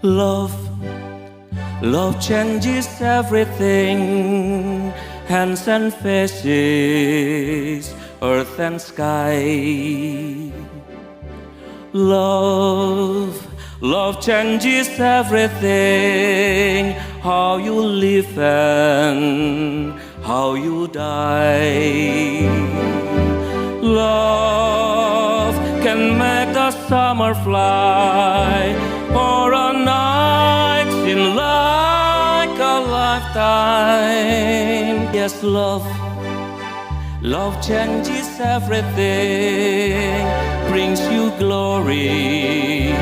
Love, love changes everything. Hands and faces, earth and sky. Love, love changes everything. How you live and how you die. Love can make the summer fly, or a night seem like a lifetime. Yes, love, love changes everything, brings you glory,